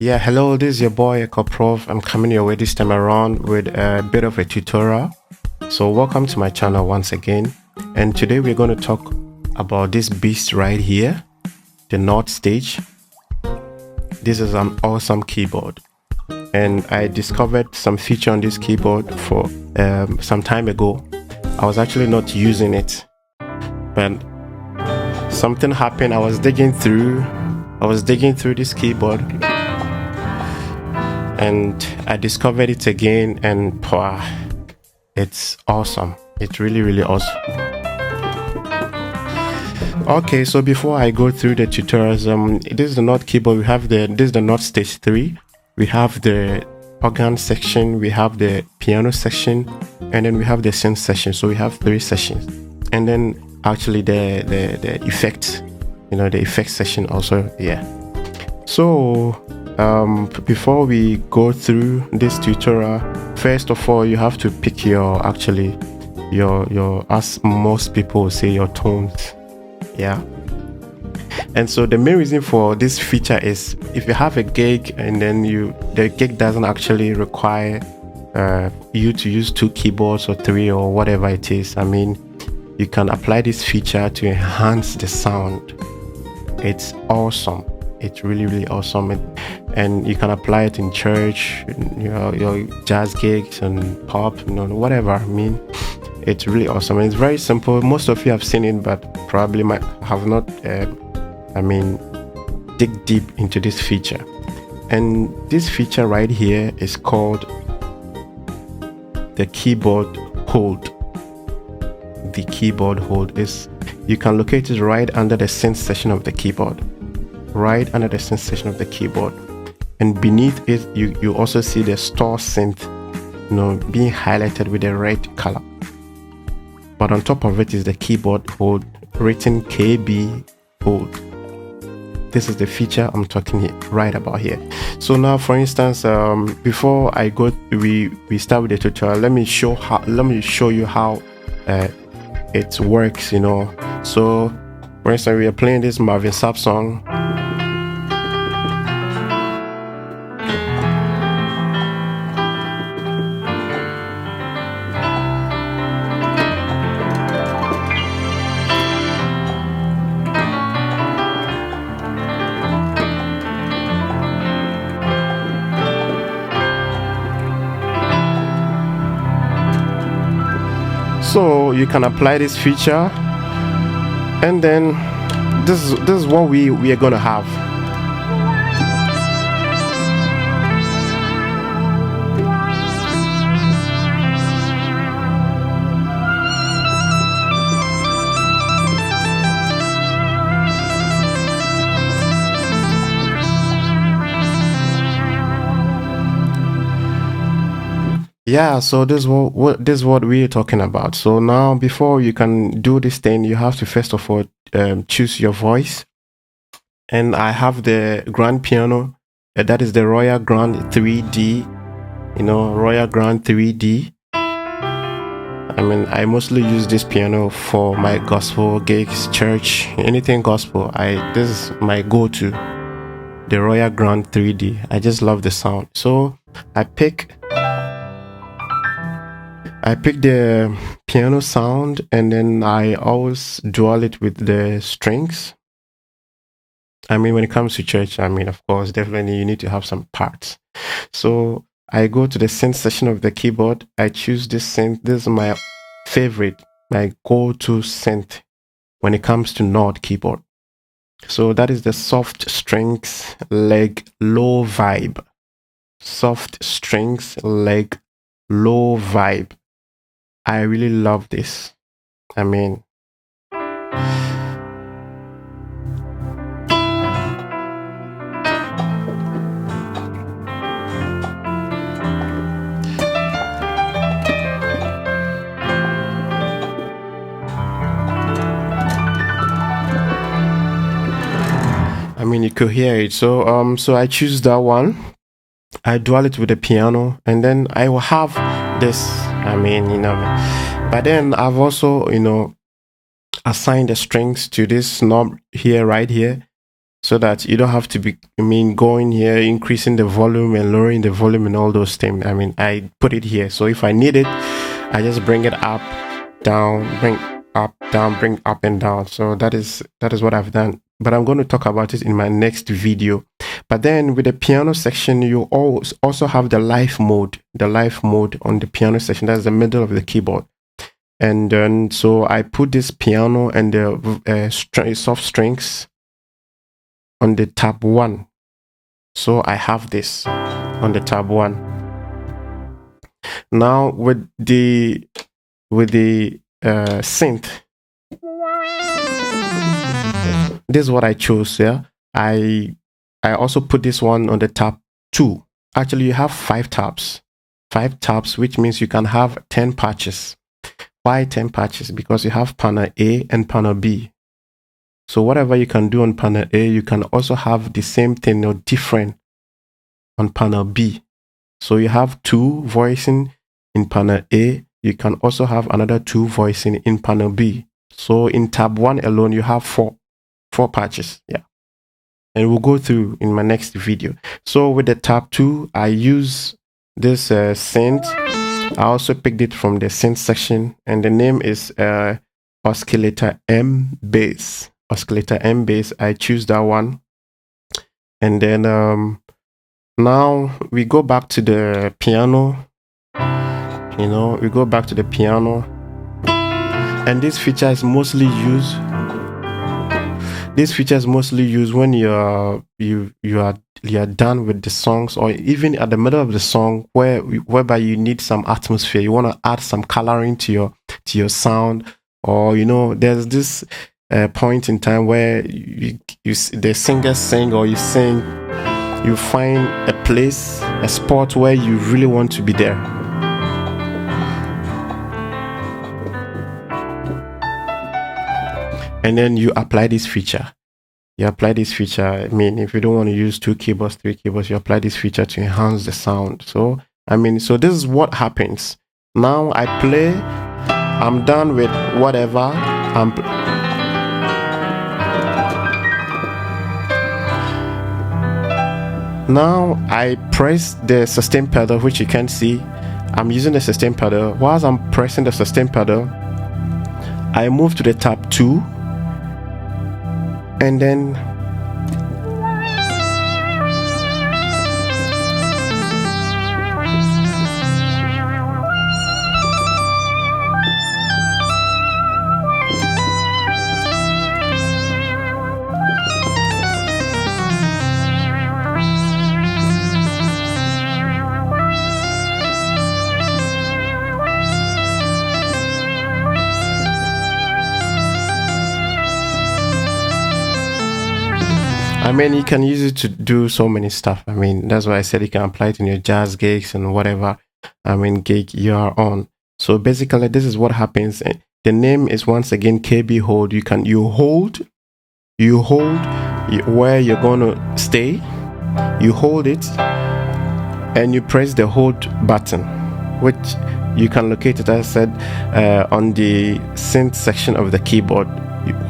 Yeah, hello, this is your boy Prof. I'm coming your way this time around with a bit of a tutorial. So welcome to my channel once again. And today we're going to talk about this beast right here, the Nord Stage. This is an awesome keyboard. And I discovered some feature on this keyboard for some time ago. I was actually not using it, but something happened. I was digging through this keyboard and I discovered it again, and it's awesome. It's really awesome. Okay, so before I go through the tutorials, this is the Nord keyboard. This is the Nord Stage 3. We have the organ section, we have the piano section, and then we have the synth section. So we have 3 sessions, and then actually the effects, the effects section also. Yeah. So before we go through this tutorial, first of all, you have to pick your as most people say, your tones. Yeah. And so the main reason for this feature is if you have a gig and then the gig doesn't actually require you to use 2 keyboards or 3 or whatever it is. I mean, you can apply this feature to enhance the sound. It's awesome. It's really awesome, and you can apply it in church, your jazz gigs and pop, whatever. I mean, it's really awesome, and it's very simple. Most of you have seen it, but probably might have not dig deep into this feature. And this feature right here is called the keyboard hold. The keyboard hold is, you can locate it right under the synth section of the keyboard. Right under the synth section of the keyboard, and beneath it you also see the store synth being highlighted with a red color, but on top of it is the keyboard hold written KB hold. This is the feature I'm talking right about here. So now, for instance, before I go we start with the tutorial, let me show you how it works. So for instance, we are playing this Marvin Sapp song. So you can apply this feature, and then this is what we are gonna have. Yeah, so this is what we're talking about. So now, before you can do this thing, you have to first of all choose your voice. And I have the grand piano, that is the Royal Grand 3D, Royal Grand 3D. I mean, I mostly use this piano for my gospel gigs, church, anything gospel. This is my go-to, the Royal Grand 3D. I just love the sound. So I pick the piano sound, and then I always dual it with the strings. I mean, when it comes to church, of course, definitely you need to have some parts. So I go to the synth section of the keyboard. I choose this synth. This is my favorite, my go-to synth when it comes to Nord keyboard. So that is the soft strings leg low vibe. Soft strings leg low vibe. I really love this. I mean, you could hear it. So so I choose that one. I dual it with the piano, and then I will have this. But then I've also assigned the strings to this knob here, right here. so that you don't have to be, going here, increasing the volume and lowering the volume and all those things. I put it here. So if I need it, I just bring it up, down, bring up, down, bring up and down. So that is what I've done. But I'm going to talk about it in my next video. But then with the piano section, you also have the live mode on the piano section. That's the middle of the keyboard. And then so I put this piano and the soft strings on the tab 1. So I have this on the tab 1. Now with the synth, this is what I chose. I also put this one on the tab 2. Actually, you have 5 tabs, which means you can have 10 patches. Why 10 patches? Because you have panel A and panel B. So whatever you can do on panel A, you can also have the same thing or different on panel B. So you have 2 voicing in panel A. You can also have another 2 voicing in panel B. So in tab 1 alone, you have 4 patches. And we'll go through in my next video. So with the tab 2, I use this synth. I also picked it from the synth section, and the name is oscillator M bass. Oscillator M bass. I choose that one, and then now we go back to the piano. We go back to the piano, and this feature is mostly used. This feature is mostly used when you are done with the songs, or even at the middle of the song whereby you need some atmosphere. You want to add some coloring to your sound, or there's this point in time where the singer sing or you sing, you find a place, a spot where you really want to be there. And then you apply this feature. If you don't want to use 2 keyboards, 3 keyboards, you apply this feature to enhance the sound. So so this is what happens. Now I play, I'm done with whatever. Now I press the sustain pedal, which you can see. I'm using the sustain pedal. Whilst I'm pressing the sustain pedal, I move to the tab 2. And then you can use it to do so many stuff. That's why I said you can apply it in your jazz gigs and whatever gig you are on. So basically, this is what happens. The name is once again KB hold. You hold where you're gonna stay. You hold it and you press the hold button, which you can locate it, as I said, on the synth section of the keyboard.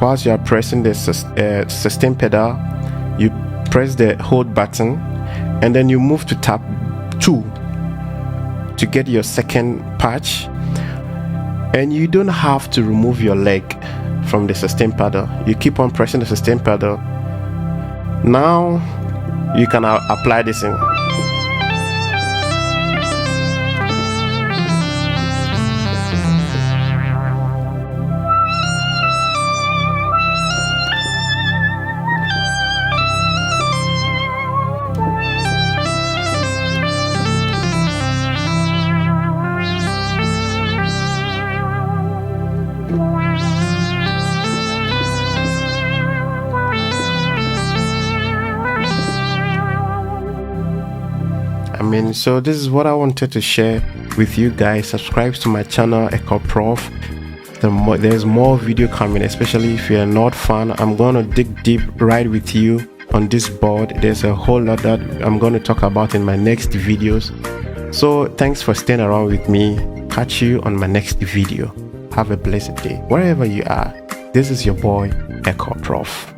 Whilst you are pressing the sustain pedal, you press the hold button, and then you move to tab 2 to get your second patch. And you don't have to remove your leg from the sustain pedal. You keep on pressing the sustain pedal. Now you can apply this in. So this is what I wanted to share with you guys. Subscribe to my channel, Echo Prof. There's more video coming, especially if you're a Nord fan. I'm gonna dig deep right with you on this board. There's a whole lot that I'm going to talk about in my next videos. So thanks for staying around with me. Catch you on my next video. Have a blessed day wherever you are. This is your boy Echo Prof.